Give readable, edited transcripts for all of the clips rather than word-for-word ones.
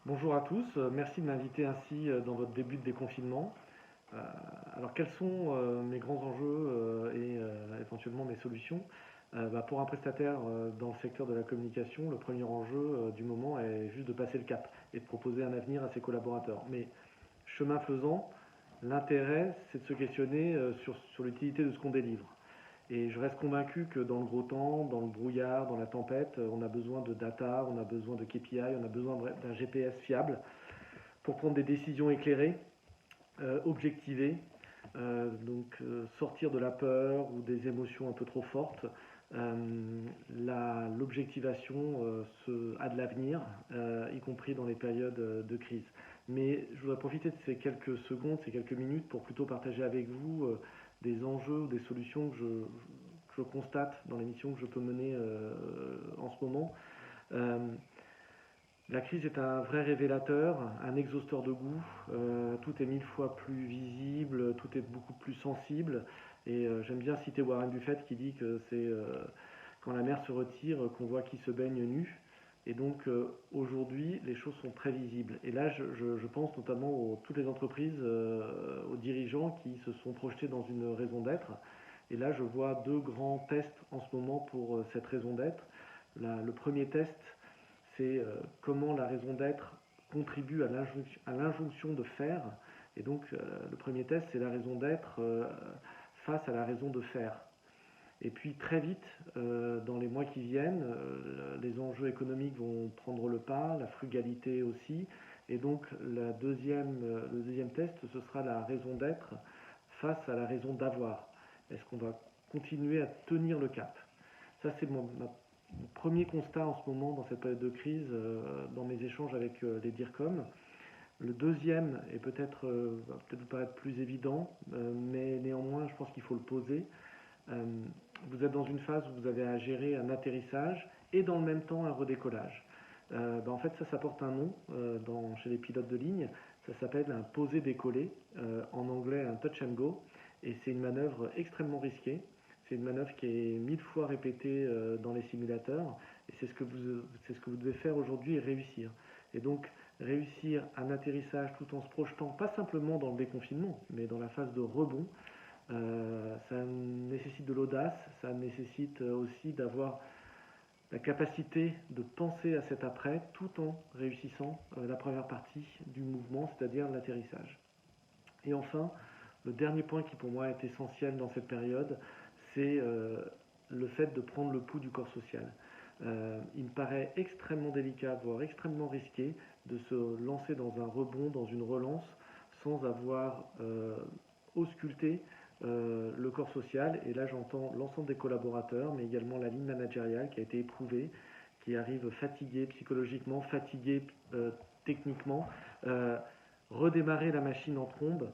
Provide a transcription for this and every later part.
Bonjour à tous, merci de m'inviter ainsi dans votre début de déconfinement. Euh, alors quels sont mes grands enjeux et éventuellement mes solutions? Pour un prestataire dans le secteur de la communication, le premier enjeu du moment est juste de passer le cap et de proposer un avenir à ses collaborateurs. Mais chemin faisant, l'intérêt c'est de se questionner sur l'utilité de ce qu'on délivre. Et je reste convaincu que dans le gros temps, dans le brouillard, dans la tempête, on a besoin de data, on a besoin de KPI, on a besoin d'un GPS fiable pour prendre des décisions éclairées, objectivées, sortir de la peur ou des émotions un peu trop fortes. L'objectivation a de l'avenir, y compris dans les périodes de crise. Mais je voudrais profiter de ces quelques secondes, ces quelques minutes pour plutôt partager avec vous des enjeux ou des solutions que je constate dans les missions que je peux mener en ce moment. Euh, la crise est un vrai révélateur, un exhausteur de goût. Tout est mille fois plus visible, tout est beaucoup plus sensible. Et j'aime bien citer Warren Buffett qui dit que c'est quand la mer se retire qu'on voit qui se baigne nu. Et donc aujourd'hui, les choses sont très visibles. Et là, je pense notamment toutes les entreprises, aux dirigeants qui se sont projetés dans une raison d'être. Et là, je vois deux grands tests en ce moment pour cette raison d'être. Le premier test, c'est comment la raison d'être contribue à l'injonction de faire. Et donc, le premier test, c'est la raison d'être face à la raison de faire. Et puis très vite, dans les mois qui viennent, les enjeux économiques vont prendre le pas, la frugalité aussi. Et donc le deuxième test, ce sera la raison d'être face à la raison d'avoir. Est-ce qu'on va continuer à tenir le cap? Ça, c'est mon premier constat en ce moment dans cette période de crise, dans mes échanges avec les DIRCOM. Le deuxième est va peut-être vous paraître plus évident, mais néanmoins, je pense qu'il faut le poser. Euh, Vous êtes dans une phase où vous avez à gérer un atterrissage et dans le même temps un redécollage. En fait, ça porte un nom chez les pilotes de ligne. Ça s'appelle un posé-décollé, en anglais un touch and go. Et c'est une manœuvre extrêmement risquée. C'est une manœuvre qui est mille fois répétée dans les simulateurs. Et c'est ce que vous devez faire aujourd'hui et réussir. Et donc, réussir un atterrissage tout en se projetant, pas simplement dans le déconfinement, mais dans la phase de rebond, ça nécessite de l'audace, ça nécessite aussi d'avoir la capacité de penser à cet après tout en réussissant la première partie du mouvement, c'est-à-dire l'atterrissage. Et enfin, le dernier point qui pour moi est essentiel dans cette période, c'est le fait de prendre le pouls du corps social. Il me paraît extrêmement délicat, voire extrêmement risqué, de se lancer dans un rebond, dans une relance, sans avoir ausculté le corps social. Et là, j'entends l'ensemble des collaborateurs, mais également la ligne managériale qui a été éprouvée, qui arrive fatiguée psychologiquement, fatiguée techniquement. Euh, Redémarrer la machine en trombe,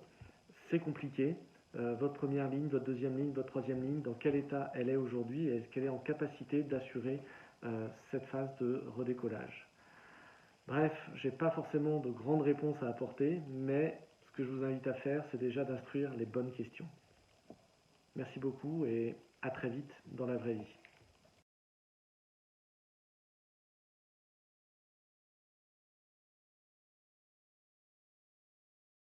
c'est compliqué. Votre première ligne, votre deuxième ligne, votre troisième ligne, dans quel état elle est aujourd'hui et est-ce qu'elle est en capacité d'assurer cette phase de redécollage? Bref, je n'ai pas forcément de grandes réponses à apporter, mais ce que je vous invite à faire, c'est déjà d'instruire les bonnes questions. Merci beaucoup et à très vite dans la vraie vie.